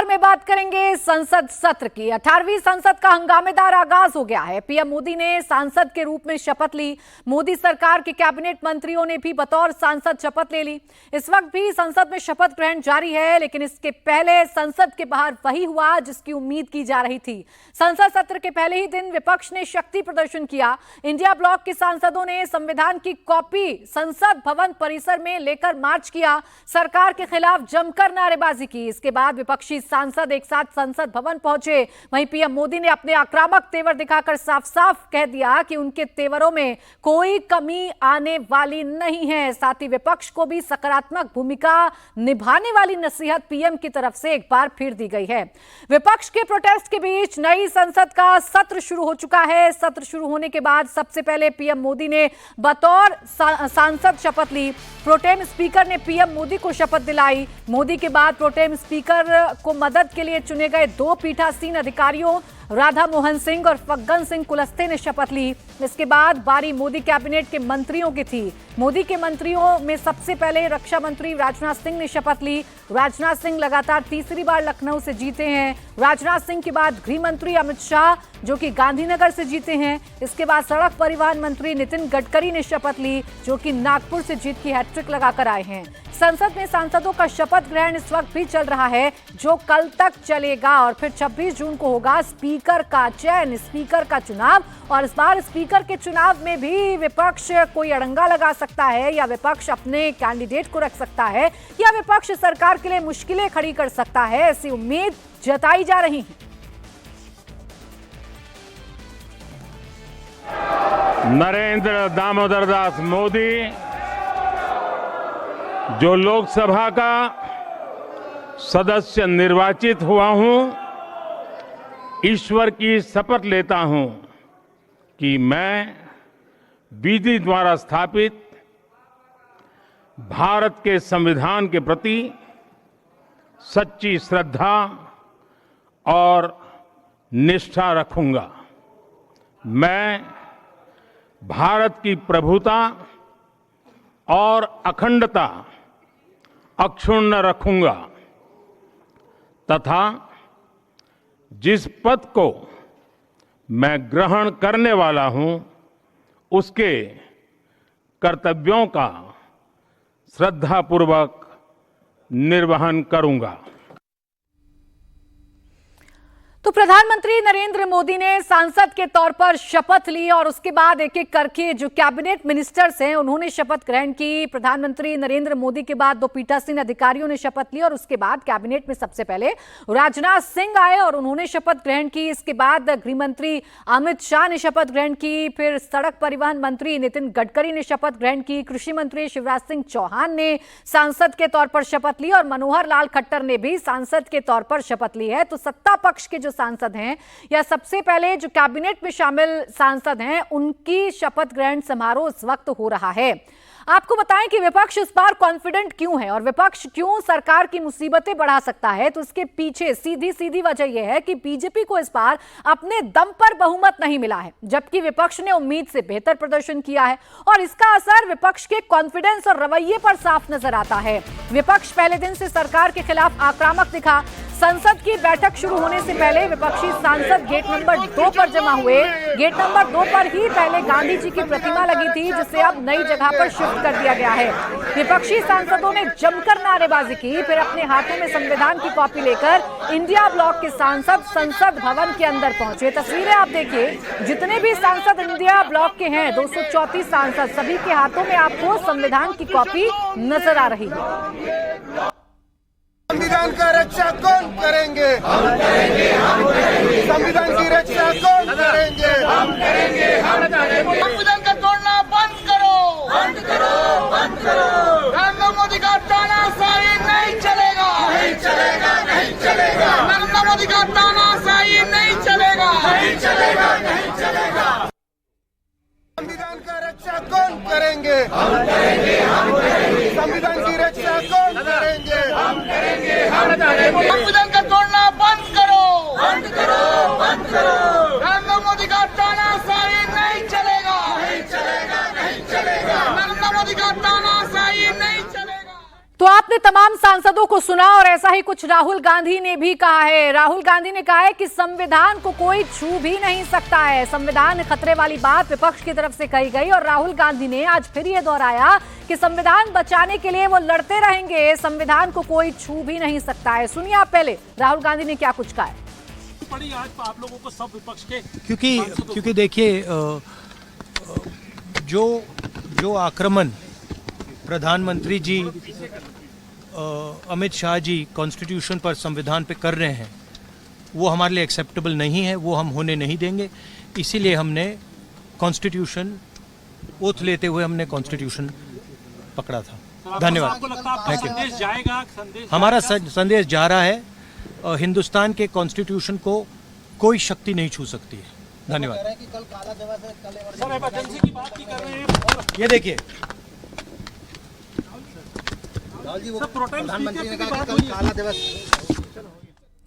इंदौर में बात करेंगे संसद सत्र की। 18वीं संसद का हंगामेदार आगाज हो गया है। पीएम मोदी ने सांसद के रूप में शपथ ली। मोदी सरकार के कैबिनेट मंत्रियों ने भी बतौर सांसद शपथ ले ली। इस वक्त भी संसद में शपथ ग्रहण जारी है, लेकिन इसके पहले संसद के बाहर वही हुआ जिसकी उम्मीद की जा रही थी। संसद सत्र के पहले ही दिन विपक्ष ने शक्ति प्रदर्शन किया। इंडिया ब्लॉक के सांसदों ने संविधान की कॉपी संसद भवन परिसर में लेकर मार्च किया। सरकार के खिलाफ जमकर नारेबाजी की। इसके बाद विपक्षी सांसद एक साथ संसद भवन पहुंचे। वहीं पीएम मोदी ने अपने आक्रामक तेवर दिखाकर साफ साफ कह दिया कि उनके तेवरों में कोई कमी आने वाली नहीं है। साथ ही विपक्ष को भी सकारात्मक भूमिका निभाने वाली नसीहत पीएम की तरफ से एक बार फिर दी गई है। विपक्ष के प्रोटेस्ट के बीच नई संसद का सत्र शुरू हो चुका है। सत्र शुरू होने के बाद सबसे पहले पीएम मोदी ने बतौर सांसद शपथ ली। प्रोटेम स्पीकर ने पीएम मोदी को शपथ दिलाई। मोदी के बाद प्रोटेम स्पीकर को मदद के लिए चुने गए 2 पीठासीन अधिकारियों राधा मोहन सिंह और फग्गन सिंह कुलस्ते ने शपथ ली। इसके बाद बारी मोदी कैबिनेट के मंत्रियों की थी। मोदी के मंत्रियों में सबसे पहले रक्षा मंत्री राजनाथ सिंह ने शपथ ली। राजनाथ सिंह लगातार तीसरी बार लखनऊ से जीते हैं। राजनाथ सिंह के बाद गृह मंत्री अमित शाह जो कि गांधीनगर से जीते हैं। इसके बाद सड़क परिवहन मंत्री नितिन गडकरी ने शपथ ली, जो कि नागपुर से जीत की हैट्रिक लगाकर आए हैं। संसद में सांसदों का शपथ ग्रहण इस वक्त भी चल रहा है, जो कल तक चलेगा और फिर 26 जून को होगा स्पीकर का चयन, स्पीकर का चुनाव। और इस बार स्पीकर के चुनाव में भी विपक्ष कोई अड़ंगा लगा सकता है, या विपक्ष अपने कैंडिडेट को रख सकता है, या विपक्ष सरकार के लिए मुश्किलें खड़ी कर सकता है, ऐसी उम्मीद जताई जा रही है। नरेंद्र दामोदर दास मोदी जो लोकसभा का सदस्य निर्वाचित हुआ हूं, ईश्वर की शपथ लेता हूं कि मैं विधि द्वारा स्थापित भारत के संविधान के प्रति सच्ची श्रद्धा और निष्ठा रखूंगा। मैं भारत की प्रभुता और अखंडता अक्षुण्ण रखूंगा तथा जिस पद को मैं ग्रहण करने वाला हूं उसके कर्तव्यों का श्रद्धापूर्वक निर्वहन करूंगा। तो प्रधानमंत्री नरेंद्र मोदी ने सांसद के तौर पर शपथ ली और उसके बाद एक एक करके जो कैबिनेट मिनिस्टर्स हैं उन्होंने शपथ ग्रहण की। प्रधानमंत्री नरेंद्र मोदी के बाद 2 पीठासीन अधिकारियों ने शपथ ली और उसके बाद कैबिनेट में सबसे पहले राजनाथ सिंह आए और उन्होंने शपथ ग्रहण की। इसके बाद गृह मंत्री अमित शाह ने शपथ ग्रहण की। फिर सड़क परिवहन मंत्री नितिन गडकरी ने शपथ ग्रहण की। कृषि मंत्री शिवराज सिंह चौहान ने सांसद के तौर पर शपथ ली और मनोहर लाल खट्टर ने भी सांसद के तौर पर शपथ ली है। तो सत्ता पक्ष के सांसद हैं या सबसे पहले जो कैबिनेट में शामिल सांसद हैं, उनकी शपथ ग्रहण समारोह इस वक्त हो रहा है। आपको बताएं कि विपक्ष इस बार कॉन्फिडेंट क्यों है और विपक्ष क्यों सरकार की मुसीबतें बढ़ा सकता है। तो इसके पीछे सीधी वजह यह है कि बीजेपी को इस बार अपने दम पर बहुमत नहीं मिला है, जबकि विपक्ष ने उम्मीद से बेहतर प्रदर्शन किया है और इसका असर विपक्ष के कॉन्फिडेंस और रवैये पर साफ नजर आता है। विपक्ष पहले दिन से सरकार के खिलाफ आक्रामक दिखा। संसद की बैठक शुरू होने से पहले विपक्षी सांसद गेट नंबर 2 पर जमा हुए। गेट नंबर 2 पर ही पहले गांधी जी की प्रतिमा लगी थी, जिसे अब नई जगह पर शिफ्ट कर दिया गया है। विपक्षी सांसदों ने जमकर नारेबाजी की। फिर अपने हाथों में संविधान की कॉपी लेकर इंडिया ब्लॉक के सांसद संसद भवन के अंदर पहुंचे। तस्वीरें आप देखिए, जितने भी सांसद इंडिया ब्लॉक के हैं 234 सांसद, सभी के हाथों में आपको संविधान की कॉपी नजर आ रही है। संविधान का रक्षा कौन करेंगे? हम करेंगे, हम करेंगे। संविधान की रक्षा कौन करेंगे? हम करेंगे, हम करेंगे। संविधान का तोड़ना बंद करो, बंद करो, बंद करो। नरेंद्र मोदी का तानाशाही नहीं चलेगा, नहीं चलेगा, नहीं चलेगा। नरेंद्र मोदी का तानाशाही नहीं चलेगा, नहीं चलेगा, नहीं चलेगा। संविधान का रक्षा कौन करेंगे? हम करेंगे, हम करेंगे। संविधान की रक्षा कौन करेंगे? हम करेंगे, हम करेंगे। संविधान का तोड़ना बंद करो, बंद करो, बंद करो। नरेंद्र मोदी का तानाशाही नहीं चलेगा, नहीं चलेगा, नहीं चलेगा। नरेंद्र मोदी का तानाशाही नहीं चलेगा। तो आपने तमाम सांसदों को सुना और ऐसा ही कुछ राहुल गांधी ने भी कहा है। राहुल गांधी ने कहा है कि संविधान को कोई छू भी नहीं सकता है। संविधान खतरे वाली बात विपक्ष की तरफ से कही गई और राहुल गांधी ने आज फिर ये दोहराया कि संविधान बचाने के लिए वो लड़ते रहेंगे, संविधान को कोई छू भी नहीं सकता है। सुनिए आप पहले राहुल गांधी ने क्या कुछ कहा है। पड़ी आज आप लोगों को सब विपक्ष के क्योंकि देखिए जो आक्रमण प्रधानमंत्री जी अमित शाह जी कॉन्स्टिट्यूशन पर संविधान पे कर रहे हैं वो हमारे लिए एक्सेप्टेबल नहीं है, वो हम होने नहीं देंगे। इसीलिए हमने कॉन्स्टिट्यूशन ओथ लेते हुए हमने कॉन्स्टिट्यूशन पकड़ा था। धन्यवाद। आपको लगता है आपका संदेश जाएगा? हमारा संदेश जा रहा है। हिंदुस्तान के कॉन्स्टिट्यूशन को कोई शक्ति नहीं छू सकती है। धन्यवाद। सर इमरजेंसी की बात की कर रहे हैं। ये देखिए प्रधानमंत्री ने कहा कि कल काला दिवस।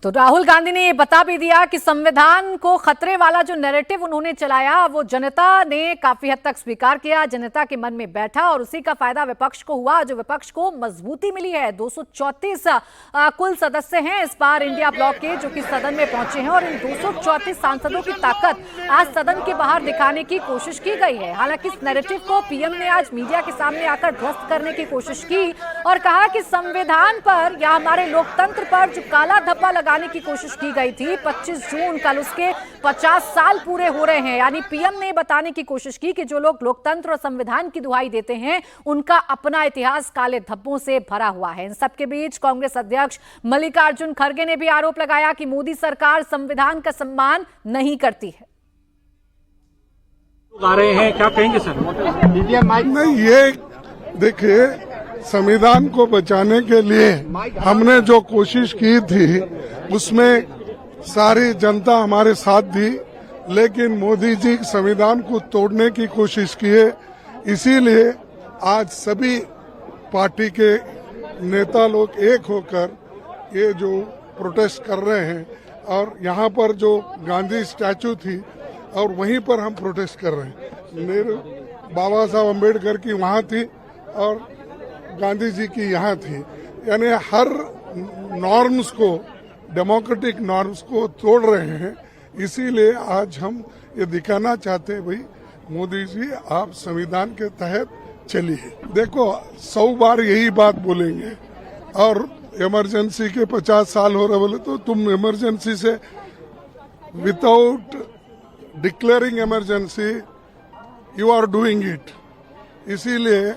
तो राहुल गांधी ने ये बता भी दिया कि संविधान को खतरे वाला जो नैरेटिव उन्होंने चलाया वो जनता ने काफी हद तक स्वीकार किया, जनता के मन में बैठा और उसी का फायदा विपक्ष को हुआ, जो विपक्ष को मजबूती मिली है। 234 कुल सदस्य हैं इस बार इंडिया ब्लॉक के जो कि सदन में पहुंचे हैं और इन 234 सांसदों की ताकत आज सदन के बाहर दिखाने की कोशिश की गई है। हालांकि इस नैरेटिव को पीएम ने आज मीडिया के सामने आकर ध्वस्त करने की कोशिश की और कहा कि संविधान पर या हमारे लोकतंत्र पर जो काला धब्बा लगाने की कोशिश की गई थी 25 जून कल उसके 50 साल पूरे हो रहे हैं। यानी पीएम ने बताने की कोशिश की कि जो लोग लोकतंत्र और संविधान की दुहाई देते हैं उनका अपना इतिहास काले धब्बों से भरा हुआ है। इन सबके बीच कांग्रेस अध्यक्ष मल्लिकार्जुन खड़गे ने भी आरोप लगाया कि मोदी सरकार संविधान का सम्मान नहीं करती है। आ रहे हैं, क्या कहेंगे सर? नहीं, ये देखिए संविधान को बचाने के लिए हमने जो कोशिश की थी उसमें सारी जनता हमारे साथ दी, लेकिन मोदी जी संविधान को तोड़ने की कोशिश किए। इसीलिए आज सभी पार्टी के नेता लोग एक होकर ये जो प्रोटेस्ट कर रहे हैं और यहाँ पर जो गांधी स्टैचू थी और वहीं पर हम प्रोटेस्ट कर रहे हैं। मेरे बाबा साहब अम्बेडकर की वहाँ थी और गांधी जी की यहाँ थी। यानी हर नॉर्म्स को, डेमोक्रेटिक नॉर्म्स को तोड़ रहे हैं। इसीलिए आज हम ये दिखाना चाहते हैं भाई मोदी जी आप संविधान के तहत चलिए। देखो 100 बार यही बात बोलेंगे और इमरजेंसी के 50 साल हो रहे बोले तो तुम इमरजेंसी से without declaring emergency you are doing it. इसीलिए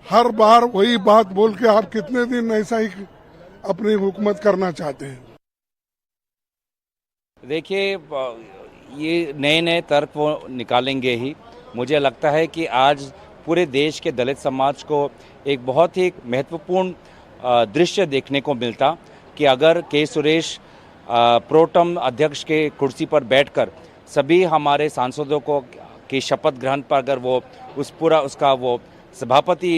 हर बार वही बात बोल के आप कितने दिन ऐसा ही अपनी हुकूमत करना चाहते हैं? देखिए ये नए नए तर्क वो निकालेंगे ही। मुझे लगता है कि आज पूरे देश के दलित समाज को एक बहुत ही महत्वपूर्ण दृश्य देखने को मिलता कि अगर के सुरेश प्रोटम अध्यक्ष के कुर्सी पर बैठकर सभी हमारे सांसदों को की शपथ ग्रहण पर अगर वो उसका वो सभापति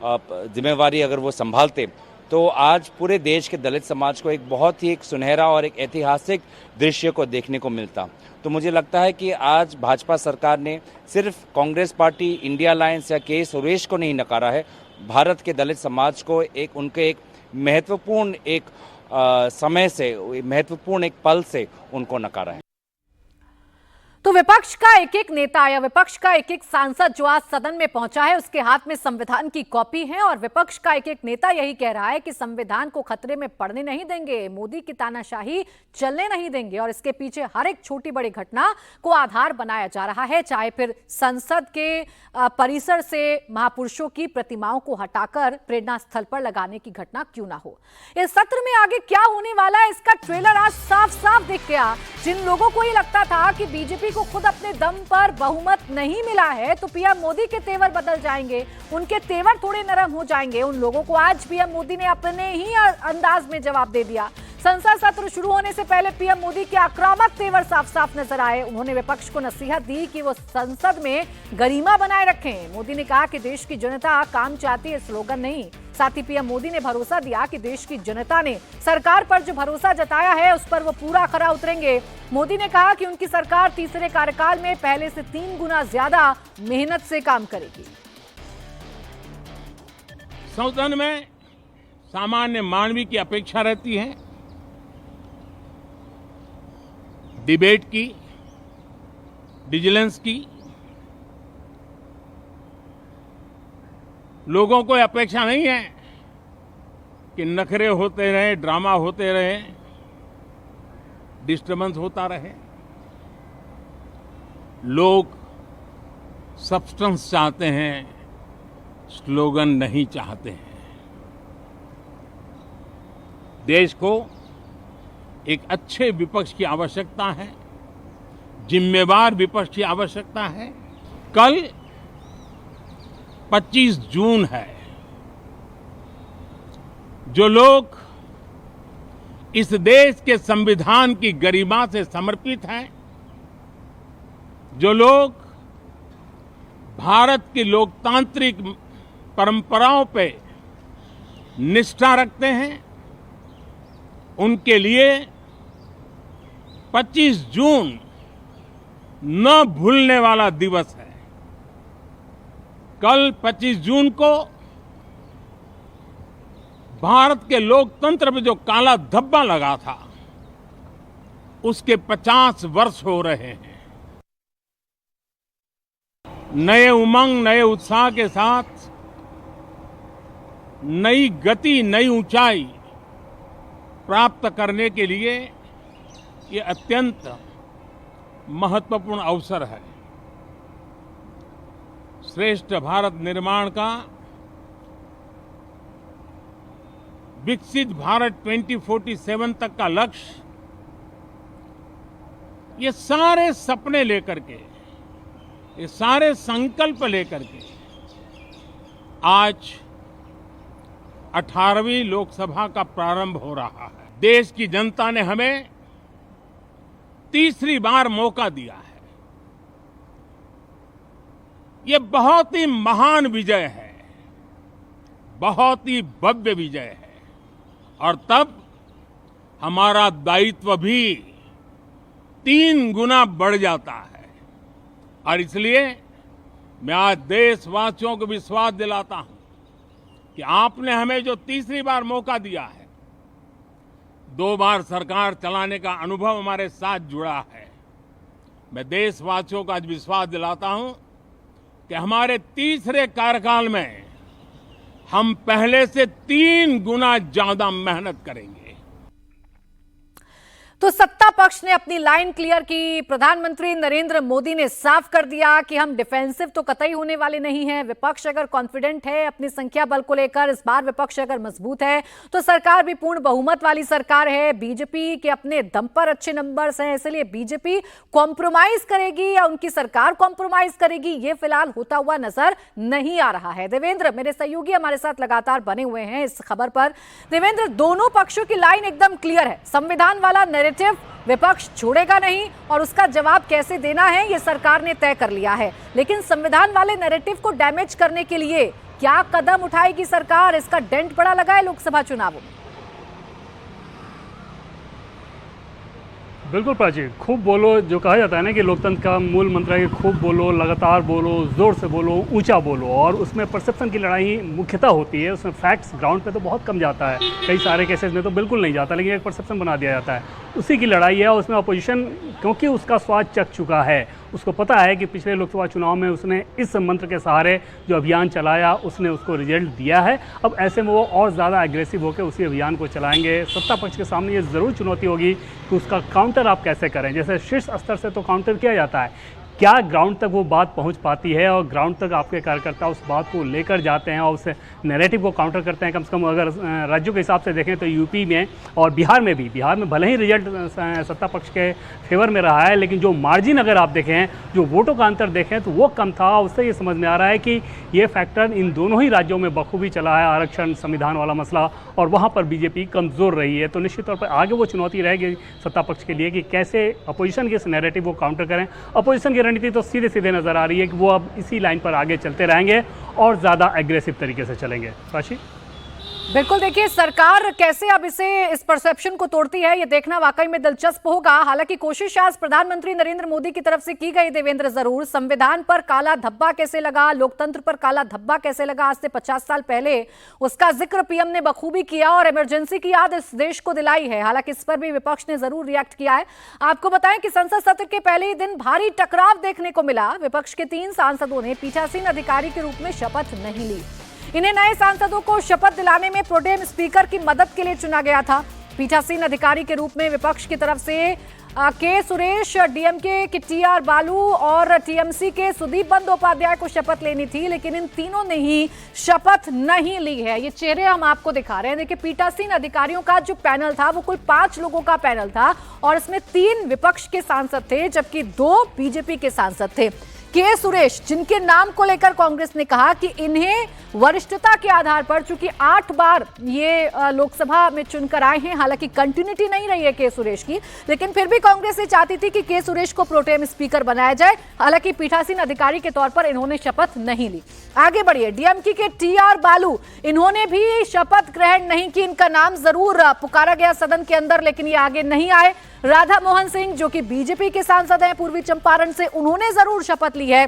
जिम्मेवारी अगर वो संभालते तो आज पूरे देश के दलित समाज को एक बहुत ही एक सुनहरा और एक ऐतिहासिक दृश्य को देखने को मिलता। तो मुझे लगता है कि आज भाजपा सरकार ने सिर्फ कांग्रेस पार्टी, इंडिया अलायंस या के सुरेश को नहीं नकारा है, भारत के दलित समाज को एक उनके एक महत्वपूर्ण एक समय से, महत्वपूर्ण एक पल से उनको नकारा है। तो विपक्ष का एक एक नेता या विपक्ष का एक एक सांसद जो आज सदन में पहुंचा है उसके हाथ में संविधान की कॉपी है और विपक्ष का एक एक नेता यही कह रहा है कि संविधान को खतरे में पड़ने नहीं देंगे, मोदी की तानाशाही चलने नहीं देंगे और इसके पीछे हर एक छोटी बड़ी घटना को आधार बनाया जा रहा है, चाहे फिर संसद के परिसर से महापुरुषों की प्रतिमाओं को हटाकर प्रेरणा स्थल पर लगाने की घटना क्यों ना हो। इस सत्र में आगे क्या होने वाला है इसका ट्रेलर आज साफ साफ दिख गया। जिन लोगों को ये लगता था कि बीजेपी को खुद अपने दम पर बहुमत नहीं मिला है तो पीएम मोदी के तेवर बदल जाएंगे, उनके तेवर थोड़े नरम हो जाएंगे, उन लोगों को आज पीएम मोदी ने अपने ही अंदाज में जवाब दे दिया। संसद सत्र शुरू होने से पहले पीएम मोदी के आक्रामक तेवर साफ साफ नजर आए। उन्होंने विपक्ष को नसीहत दी कि वो संसद में गरिमा बनाए रखें। मोदी ने कहा कि देश की जनता काम चाहती है, स्लोगन नहीं। साथ ही पीएम मोदी ने भरोसा दिया कि देश की जनता ने सरकार पर जो भरोसा जताया है उस पर वो पूरा खरा उतरेंगे। मोदी ने कहा कि उनकी सरकार तीसरे कार्यकाल में पहले से 3 गुना ज्यादा मेहनत से काम करेगी। सदन में सामान्य मानवी की अपेक्षा रहती है डिबेट की, विजिलेंस की। लोगों को अपेक्षा नहीं है कि नखरे होते रहे, ड्रामा होते रहे, डिस्टर्बेंस होता रहे। लोग सब्सटेंस चाहते हैं, स्लोगन नहीं चाहते हैं। देश को एक अच्छे विपक्ष की आवश्यकता है, जिम्मेवार विपक्ष की आवश्यकता है। कल 25 जून है। जो लोग इस देश के संविधान की गरिमा से समर्पित हैं, जो लोग भारत की लोकतांत्रिक परंपराओं पे निष्ठा रखते हैं, उनके लिए 25 जून न भूलने वाला दिवस है। कल 25 जून को भारत के लोकतंत्र में जो काला धब्बा लगा था, उसके 50 वर्ष हो रहे हैं। नए उमंग, नए उत्साह के साथ नई गति, नई ऊंचाई प्राप्त करने के लिए ये अत्यंत महत्वपूर्ण अवसर है। श्रेष्ठ भारत निर्माण का, विकसित भारत 2047 तक का लक्ष्य, ये सारे सपने लेकर के, ये सारे संकल्प लेकर के आज 18वीं लोकसभा का प्रारंभ हो रहा है। देश की जनता ने हमें तीसरी बार मौका दिया है। ये बहुत ही महान विजय है, बहुत ही भव्य विजय है, और तब हमारा दायित्व भी 3 गुना बढ़ जाता है। और इसलिए मैं आज देशवासियों को विश्वास दिलाता हूं कि आपने हमें जो तीसरी बार मौका दिया है, 2 बार सरकार चलाने का अनुभव हमारे साथ जुड़ा है। मैं देशवासियों को आज विश्वास दिलाता हूं कि हमारे तीसरे कार्यकाल में हम पहले से 3 गुना ज्यादा मेहनत करेंगे। तो सत्ता पक्ष ने अपनी लाइन क्लियर की। प्रधानमंत्री नरेंद्र मोदी ने साफ कर दिया कि हम डिफेंसिव तो कतई होने वाले नहीं हैं। विपक्ष अगर कॉन्फिडेंट है अपनी संख्या बल को लेकर, इस बार विपक्ष अगर मजबूत है तो सरकार भी पूर्ण बहुमत वाली सरकार है। बीजेपी के अपने दम पर अच्छे नंबर्स हैं, इसलिए बीजेपी कॉम्प्रोमाइज करेगी या उनकी सरकार कॉम्प्रोमाइज करेगी, ये फिलहाल होता हुआ नजर नहीं आ रहा है। देवेंद्र, मेरे सहयोगी हमारे साथ लगातार बने हुए हैं इस खबर पर। देवेंद्र, दोनों पक्षों की लाइन एकदम क्लियर है। संविधान वाला नैरेटिव विपक्ष छोड़ेगा नहीं और उसका जवाब कैसे देना है ये सरकार ने तय कर लिया है। लेकिन संविधान वाले नैरेटिव को डैमेज करने के लिए क्या कदम उठाएगी सरकार? इसका डेंट बड़ा लगा है लोकसभा चुनावों में। बिल्कुल प्राची, खूब बोलो। जो कहा जाता है ना कि लोकतंत्र का मूल मंत्र है कि खूब बोलो, लगातार बोलो, जोर से बोलो, ऊंचा बोलो। और उसमें परसेप्शन की लड़ाई मुख्यतः होती है, उसमें फैक्ट्स ग्राउंड पे तो बहुत कम जाता है, कई सारे केसेस में तो बिल्कुल नहीं जाता, लेकिन एक परसेप्शन बना दिया जाता है। उसी की लड़ाई है। उसमें अपोजिशन क्योंकि उसका स्वाद चख चुका है, उसको पता है कि पिछले लोकसभा चुनाव में उसने इस मंत्र के सहारे जो अभियान चलाया उसने उसको रिजल्ट दिया है। अब ऐसे में वो और ज़्यादा एग्रेसिव होकर उसी अभियान को चलाएंगे। सत्ता पक्ष के सामने ये ज़रूर चुनौती होगी कि उसका काउंटर आप कैसे करें। जैसे शीर्ष स्तर से तो काउंटर किया जाता है, क्या ग्राउंड तक वो बात पहुंच पाती है और ग्राउंड तक आपके कार्यकर्ता उस बात को लेकर जाते हैं और उस नैरेटिव को काउंटर करते हैं। कम से कम अगर राज्यों के हिसाब से देखें तो यूपी में और बिहार में भले ही रिजल्ट सत्ता पक्ष के फेवर में रहा है, लेकिन जो मार्जिन अगर आप देखें, जो वोटों का अंतर देखें तो वो कम था। उससे ये समझ में आ रहा है कि ये फैक्टर इन दोनों ही राज्यों में बखूबी चला है, आरक्षण, संविधान वाला मसला, और वहाँ पर बीजेपी कमज़ोर रही है। तो निश्चित तौर पर आगे वो चुनौती रहेगी सत्ता पक्ष के लिए कि कैसे अपोजिशन के इस नैरेटिव को काउंटर करें। अपोजिशन की रणनीति तो सीधे सीधे नजर आ रही है कि वो अब इसी लाइन पर आगे चलते रहेंगे और ज़्यादा एग्रेसिव तरीके से चलेंगे। राशि बिल्कुल, देखिए सरकार कैसे अब इस परसेप्शन को तोड़ती है, ये देखना वाकई में दिलचस्प होगा। हालांकि कोशिश आज प्रधानमंत्री नरेंद्र मोदी की तरफ से की गई, देवेंद्र, जरूर संविधान पर काला धब्बा कैसे लगा, लोकतंत्र पर काला धब्बा कैसे लगा आज से 50 साल पहले, उसका जिक्र पीएम ने बखूबी किया और इमरजेंसी की याद इस देश को दिलाई है। हालांकि इस पर भी विपक्ष ने जरूर रिएक्ट किया है। आपको बताएं कि संसद सत्र के पहले ही दिन भारी टकराव देखने को मिला। विपक्ष के 3 सांसदों ने पीठासीन अधिकारी के रूप में शपथ नहीं ली। इन्हें नए सांसदों को शपथ दिलाने में प्रोटेम स्पीकर की मदद के लिए चुना गया था। पीठासीन अधिकारी के रूप में विपक्ष की तरफ से के सुरेश, डीएमके के टीआर बालू और टीएमसी के सुदीप बंदोपाध्याय को शपथ लेनी थी, लेकिन इन तीनों ने ही शपथ नहीं ली है। ये चेहरे हम आपको दिखा रहे हैं। देखिए, पीठासीन अधिकारियों का जो पैनल था वो कुल 5 लोगों का पैनल था और इसमें 3 विपक्ष के सांसद थे जबकि 2 बीजेपी के सांसद थे। के सुरेश, जिनके नाम को लेकर कांग्रेस ने कहा कि इन्हें वरिष्ठता के आधार पर, चूंकि 8 बार ये लोकसभा में चुनकर आए हैं, हालांकि कंटिन्यूटी नहीं रही है के सुरेश की, लेकिन फिर भी कांग्रेस ये चाहती थी कि के सुरेश को प्रोटेम स्पीकर बनाया जाए। हालांकि पीठासीन अधिकारी के तौर पर इन्होंने शपथ नहीं ली। आगे बढ़िए, डीएमके के टीआर बालू, इन्होंने भी शपथ ग्रहण नहीं की। इनका नाम जरूर पुकारा गया सदन के अंदर, लेकिन ये आगे नहीं आए। राधा मोहन सिंह, जो कि बीजेपी के सांसद हैं पूर्वी चंपारण से, उन्होंने जरूर शपथ ली है।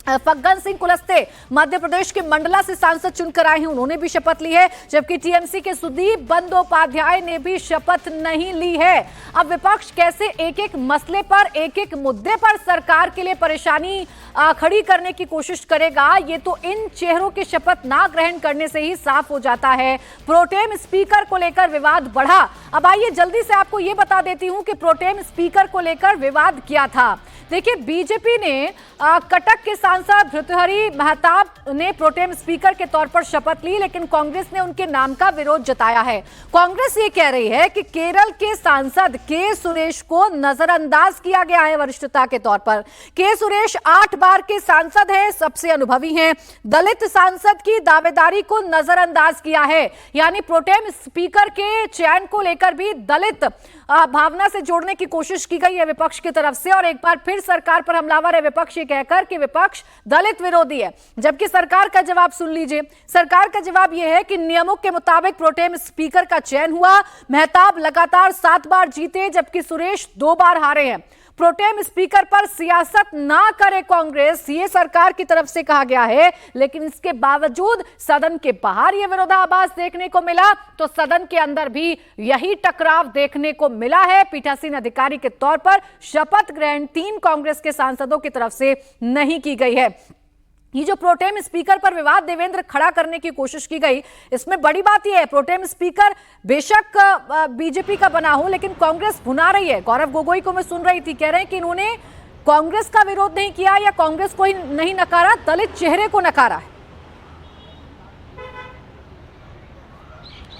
फग्गन सिंह कुलस्ते मध्य प्रदेश के मंडला से सांसद चुनकर आए हैं, उन्होंने भी शपथ ली है। जबकि टीएमसी के सुदीप बंदोपाध्याय ने भी शपथ नहीं ली है। अब विपक्ष कैसे एक एक मसले पर, एक एक मुद्दे पर सरकार के लिए परेशानी खड़ी करने की कोशिश करेगा, ये तो इन चेहरों के शपथ ना ग्रहण करने से ही साफ हो जाता है। प्रोटेम स्पीकर को लेकर विवाद बढ़ा। अब आइए जल्दी से आपको ये बता देती हूं कि प्रोटेम स्पीकर को लेकर विवाद क्या था। देखिए, बीजेपी ने कटक के सांसद भर्तृहरि महताब ने प्रोटेम स्पीकर के तौर पर शपथ ली, लेकिन कांग्रेस ने उनके नाम का विरोध जताया है। कांग्रेस ये कह रही है कि केरल के सांसद के सुरेश को नजरअंदाज किया गया है वरिष्ठता के तौर पर। के सुरेश 8 बार के सांसद हैं, सबसे अनुभवी हैं। दलित सांसद की दावेदारी को नजरअंदाज किया है, यानी प्रोटेम स्पीकर के चयन को लेकर भी दलित भावना से जोड़ने की कोशिश की गई है विपक्ष की तरफ से। और एक बार फिर सरकार पर हमलावर है विपक्ष ये कहकर कि विपक्ष दलित विरोधी है, जबकि सरकार का जवाब सुन लीजिए। सरकार का जवाब यह है कि नियमों के मुताबिक प्रोटेम स्पीकर का चयन हुआ। महताब लगातार 7 बार जीते, जबकि सुरेश 2 बार हारे हैं। प्रोटेम स्पीकर पर सियासत ना करे कांग्रेस, ये सरकार की तरफ से कहा गया है, लेकिन इसके बावजूद सदन के बाहर यह विरोधाभास देखने को मिला, तो सदन के अंदर भी यही टकराव देखने को मिला है। पीठासीन अधिकारी के तौर पर शपथ ग्रहण 3 कांग्रेस के सांसदों की तरफ से नहीं की गई है। ये जो प्रोटेम स्पीकर पर विवाद देवेंद्र खड़ा करने की कोशिश की गई, इसमें बड़ी बात यह है, प्रोटेम स्पीकर बेशक बीजेपी का बना हो, लेकिन कांग्रेस भुना रही है। गौरव गोगोई को मैं सुन रही थी, कह रहे हैं कि इन्होंने कांग्रेस का विरोध नहीं किया या कांग्रेस को ही नहीं नकारा, दलित चेहरे को नकारा है।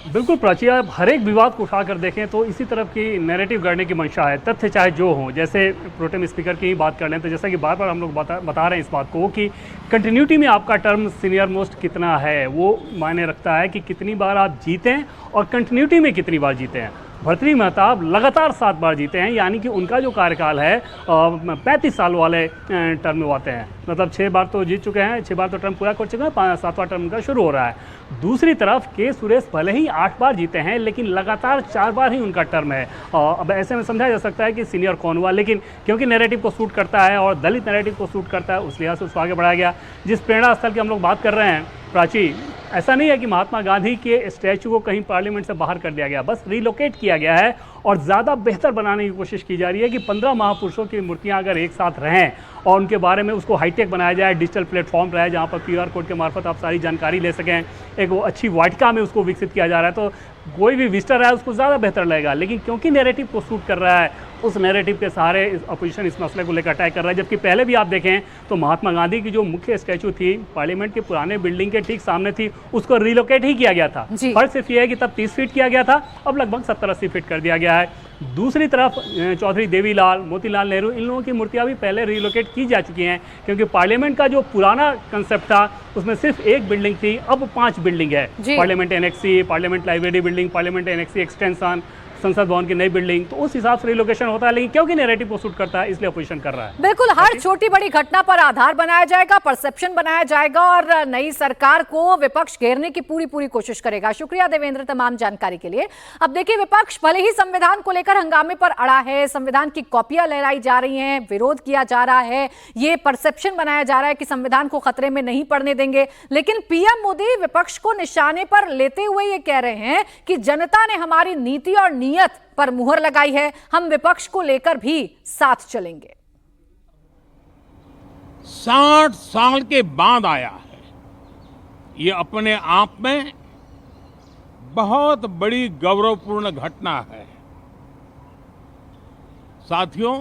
बिल्कुल प्राची, आप हर एक विवाद को उठाकर देखें तो इसी तरफ की नैरेटिव गढ़ने की मंशा है। तथ्य चाहे जो हो, जैसे प्रोटेम स्पीकर की ही बात कर लें तो जैसा कि बार बार हम लोग बता रहे हैं इस बात को कि कंटिन्यूटी में आपका टर्म सीनियर मोस्ट कितना है वो मायने रखता है कि कितनी बार आप जीते हैं और कंटिन्यूटी में कितनी बार जीते हैं। भर्तृहरि महताब लगातार 7 बार जीते हैं, यानी कि उनका जो कार्यकाल है 35 साल वाले टर्म में आते हैं। मतलब 6 बार तो जीत चुके हैं, 6 बार तो टर्म पूरा कर चुके हैं, 7वां टर्म उनका शुरू हो रहा है। दूसरी तरफ के सुरेश भले ही 8 बार जीते हैं, लेकिन लगातार 4 बार ही उनका टर्म है। अब ऐसे में समझा जा सकता है कि सीनियर कौन हुआ, लेकिन क्योंकि नैरेटिव को सूट करता है और दलित नैरेटिव को सूट करता है, उस लिहाज से उसको आगे बढ़ाया गया। जिस प्रेरणा स्थल की हम लोग बात कर रहे हैं प्राची, ऐसा नहीं है कि महात्मा गांधी के स्टैचू को कहीं पार्लियामेंट से बाहर कर दिया गया, बस रिलोकेट किया गया है और ज़्यादा बेहतर बनाने की कोशिश की जा रही है कि 15 महापुरुषों की मूर्तियां अगर एक साथ रहें और उनके बारे में उसको हाईटेक बनाया जाए, डिजिटल प्लेटफॉर्म रहे जहां पर QR कोड के मार्फत आप सारी जानकारी ले सकें। एक वो अच्छी वाटिका में उसको विकसित किया जा रहा है, तो कोई भी विजिटर है उसको ज़्यादा बेहतर लगेगा। लेकिन क्योंकि नैरेटिव को सूट कर रहा है, उस नैरेटिव के सहारे अपोजिशन इस मसले को लेकर अटैक कर रहा है। जबकि पहले भी आप देखें तो महात्मा गांधी की जो मुख्य स्टैचू थी पार्लियामेंट के पुराने बिल्डिंग के ठीक सामने थी, उसको रिलोकेट ही किया गया था। फर्क सिर्फ ये है कि तब 30 फीट किया गया था, अब लगभग 70-80 फीट कर दिया गया है। दूसरी तरफ चौधरी देवीलाल, मोतीलाल नेहरू, इन लोगों की मूर्तियां भी पहले रिलोकेट की जा चुकी हैं, क्योंकि पार्लियामेंट का जो पुराना कंसेप्ट था उसमें सिर्फ एक बिल्डिंग थी, अब 5 बिल्डिंग है। Parliament annexe, parliament library building, parliament annexe extension, संसद भवन की नई बिल्डिंग, तो उस हिसाब से रिलोकेशन होता है, लेकिन क्योंकि नैरेटिव को सूट करता है इसलिए अपोजिशन कर रहा है। बिल्कुल, हर छोटी बड़ी घटना पर आधार बनाया जाएगा, परसेप्शन बनाया जाएगा और नई सरकार को विपक्ष घेरने की पूरी कोशिश करेगा। शुक्रिया देवेंद्र तमाम जानकारी के लिए। अब देखिए, विपक्ष भले ही संविधान को लेकर हंगामे पर अड़ा है, संविधान की कॉपियां लहराई जा रही हैं, विरोध किया जा रहा है, ये परसेप्शन बनाया जा रहा है कि संविधान को खतरे में नहीं पड़ने देंगे, लेकिन पीएम मोदी विपक्ष को निशाने पर लेते हुए ये कह रहे हैं कि जनता ने हमारी नीति और नीयत पर मुहर लगाई है, हम विपक्ष को लेकर भी साथ चलेंगे। 60 साल के बाद आया है, ये अपने आप में बहुत बड़ी गौरवपूर्ण घटना है। साथियों,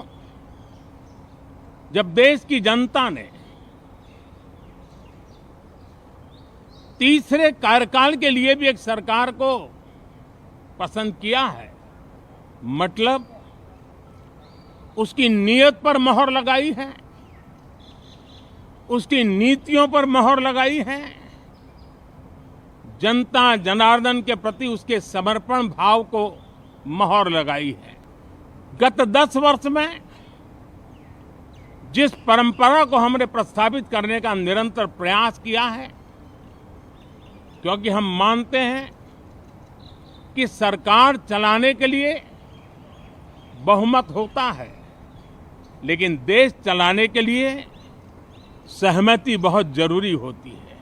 जब देश की जनता ने तीसरे कार्यकाल के लिए भी एक सरकार को पसंद किया है, मतलब उसकी नीयत पर मोहर लगाई है, उसकी नीतियों पर मोहर लगाई है, जनता जनार्दन के प्रति उसके समर्पण भाव को मोहर लगाई है। गत 10 वर्ष में जिस परंपरा को हमने प्रस्थापित करने का निरंतर प्रयास किया है, क्योंकि हम मानते हैं कि सरकार चलाने के लिए बहुमत होता है, लेकिन देश चलाने के लिए सहमति बहुत जरूरी होती है।